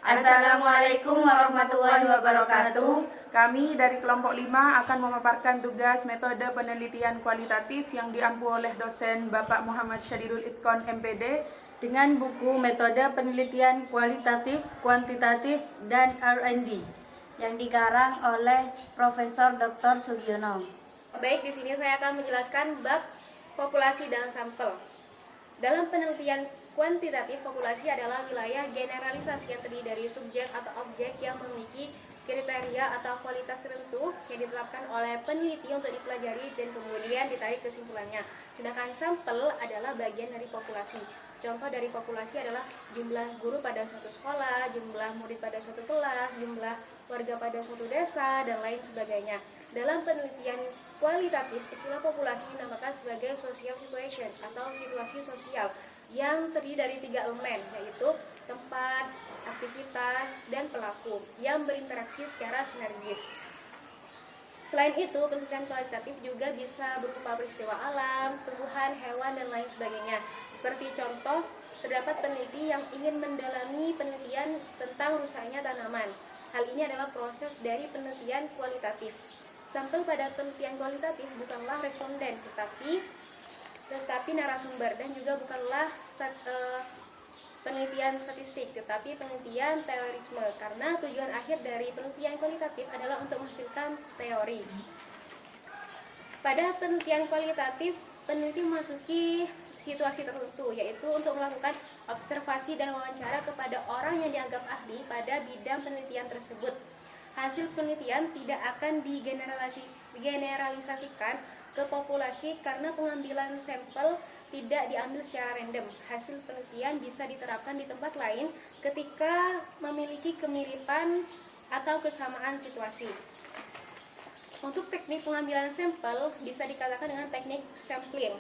Assalamualaikum warahmatullahi wabarakatuh. Kami dari kelompok 5 akan memaparkan tugas metode penelitian kualitatif yang diampu oleh dosen Bapak Muhammad Syadidul Itqon MPD dengan buku metode penelitian kualitatif, kuantitatif, dan R&D yang dikarang oleh Profesor Dr. Sugiono. Baik, di sini saya akan menjelaskan bab populasi dan sampel. Dalam penelitian kuantitatif, populasi adalah wilayah generalisasi yang terdiri dari subjek atau objek yang memiliki kriteria atau kualitas tertentu yang ditetapkan oleh peneliti untuk dipelajari dan kemudian ditarik kesimpulannya. Sedangkan sampel adalah bagian dari populasi. Contoh dari populasi adalah jumlah guru pada suatu sekolah, jumlah murid pada suatu kelas, jumlah warga pada suatu desa, dan lain sebagainya. Dalam penelitian kualitatif, istilah populasi dinamakan sebagai social situation atau situasi sosial yang terdiri dari 3 elemen, yaitu tempat, aktivitas, dan pelaku yang berinteraksi secara sinergis. Selain itu, penelitian kualitatif juga bisa berupa peristiwa alam, tumbuhan, hewan, dan lain sebagainya. Seperti contoh, terdapat peneliti yang ingin mendalami penelitian tentang rusaknya tanaman. Hal ini adalah proses dari penelitian kualitatif. Sampel pada penelitian kualitatif bukanlah responden, tetapi narasumber, dan juga bukanlah penelitian statistik, tetapi penelitian teorisme, karena tujuan akhir dari penelitian kualitatif adalah untuk menghasilkan teori. Pada penelitian kualitatif, peneliti memasuki situasi tertentu, yaitu untuk melakukan observasi dan wawancara kepada orang yang dianggap ahli pada bidang penelitian tersebut. Hasil penelitian tidak akan digeneralisasikan ke populasi karena pengambilan sampel tidak diambil secara random. Hasil penelitian bisa diterapkan di tempat lain ketika memiliki kemiripan atau kesamaan situasi. Untuk teknik pengambilan sampel bisa dikatakan dengan teknik sampling.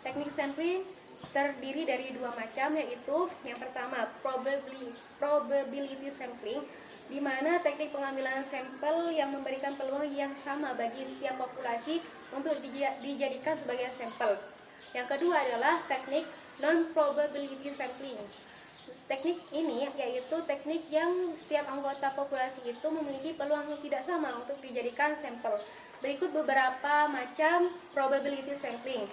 Teknik sampling terdiri dari 2 macam, yaitu yang pertama probability sampling, di mana teknik pengambilan sampel yang memberikan peluang yang sama bagi setiap populasi untuk dijadikan sebagai sampel. Yang kedua adalah teknik non-probability sampling. Teknik ini yaitu teknik yang setiap anggota populasi itu memiliki peluang yang tidak sama untuk dijadikan sampel. Berikut beberapa macam probability sampling.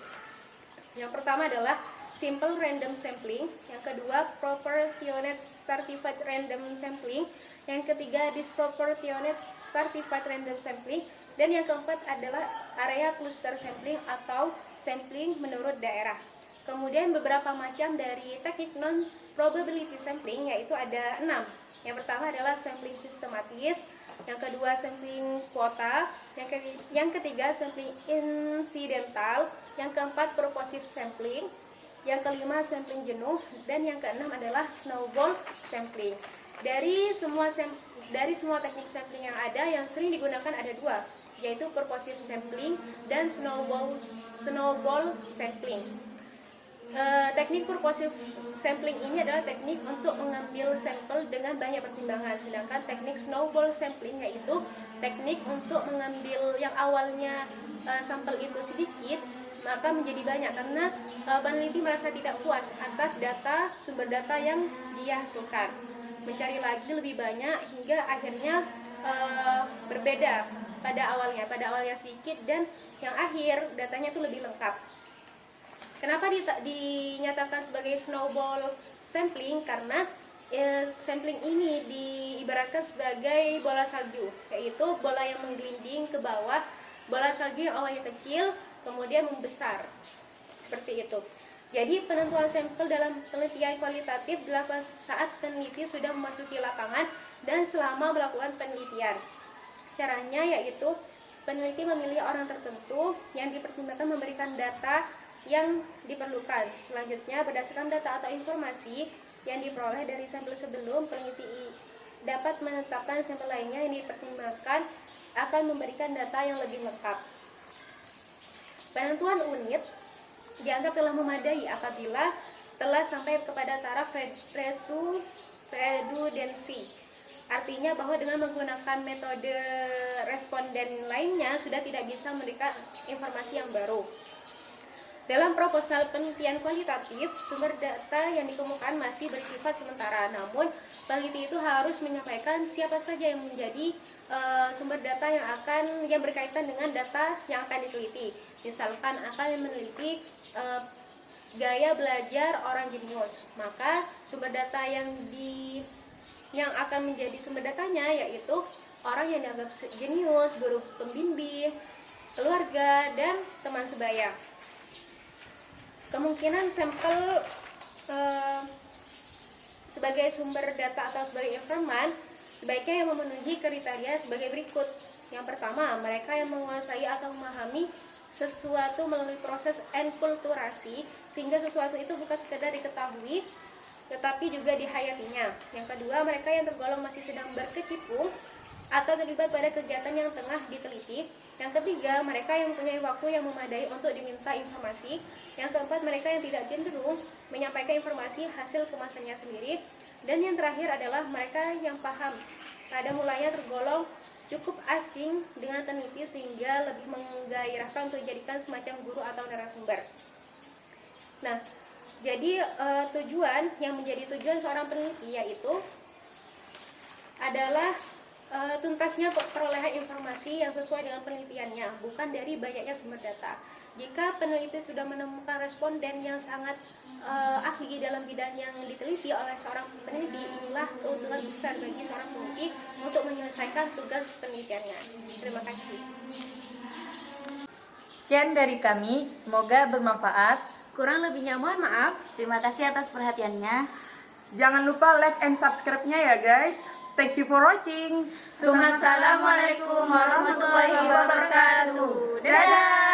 Yang pertama adalah simple random sampling, yang kedua proportionate stratified random sampling, yang ketiga disproportionate stratified random sampling, dan yang keempat adalah area cluster sampling atau sampling menurut daerah. Kemudian beberapa macam dari teknik non-probability sampling, yaitu ada 6. Yang pertama adalah sampling sistematis, yang kedua sampling kuota, yang ketiga sampling incidental, yang keempat purposive sampling, yang kelima sampling jenuh, dan yang keenam adalah snowball sampling. Dari semua teknik sampling yang ada, yang sering digunakan ada 2, yaitu purposive sampling dan snowball sampling. Teknik purposive sampling ini adalah teknik untuk mengambil sampel dengan banyak pertimbangan, sedangkan teknik snowball sampling yaitu teknik untuk mengambil yang awalnya sampel itu sedikit maka menjadi banyak, karena peneliti merasa tidak puas atas sumber data yang dia hasilkan, mencari lagi lebih banyak hingga akhirnya berbeda pada awalnya sedikit dan yang akhir datanya itu lebih lengkap. Kenapa dinyatakan sebagai snowball sampling? Karena sampling ini diibaratkan sebagai bola salju, yaitu bola yang menggelinding ke bawah, bola salju yang awalnya kecil kemudian membesar, seperti itu. Jadi penentuan sampel dalam penelitian kualitatif dilakukan saat peneliti sudah memasuki lapangan dan selama melakukan penelitian. Caranya yaitu peneliti memilih orang tertentu yang dipertimbangkan memberikan data yang diperlukan. Selanjutnya, berdasarkan data atau informasi yang diperoleh dari sampel sebelum, peneliti dapat menetapkan sampel lainnya yang dipertimbangkan akan memberikan data yang lebih lengkap. Penentuan unit dianggap telah memadai apabila telah sampai kepada taraf redundancy. Artinya bahwa dengan menggunakan metode responden lainnya sudah tidak bisa memberikan informasi yang baru. Dalam proposal penelitian kualitatif, sumber data yang dikemukakan masih bersifat sementara, namun peneliti itu harus menyampaikan siapa saja yang menjadi sumber data yang berkaitan dengan data yang akan diteliti. Misalkan akan meneliti gaya belajar orang jenius, maka sumber data yang akan menjadi sumber datanya yaitu orang yang dianggap jenius, guru pembimbing, keluarga, dan teman sebaya. Kemungkinan sampel sebagai sumber data atau sebagai informan sebaiknya yang memenuhi kriteria sebagai berikut. Yang pertama, mereka yang menguasai atau memahami sesuatu melalui proses enkulturasi sehingga sesuatu itu bukan sekedar diketahui tetapi juga dihayatinya. Yang kedua, mereka yang tergolong masih sedang berkecimpung atau terlibat pada kegiatan yang tengah diteliti. Yang ketiga, mereka yang mempunyai waktu yang memadai untuk diminta informasi. Yang keempat, mereka yang tidak cenderung menyampaikan informasi hasil kemasannya sendiri. Dan yang terakhir adalah mereka yang paham pada mulanya tergolong cukup asing dengan peneliti sehingga lebih menggairahkan untuk dijadikan semacam guru atau narasumber. Nah, jadi yang menjadi tujuan seorang peneliti yaitu adalah tuntasnya perolehan informasi yang sesuai dengan penelitiannya, bukan dari banyaknya sumber data. Jika peneliti sudah menemukan responden yang sangat ahli dalam bidang yang diteliti oleh seorang peneliti, inilah keuntungan besar bagi seorang peneliti untuk menyelesaikan tugas penelitiannya. Terima kasih. Sekian dari kami, semoga bermanfaat. Kurang lebihnya mohon maaf. Terima kasih atas perhatiannya. Jangan lupa like and subscribe-nya ya guys. Thank you for watching. Assalamualaikum warahmatullahi wabarakatuh. Dadah.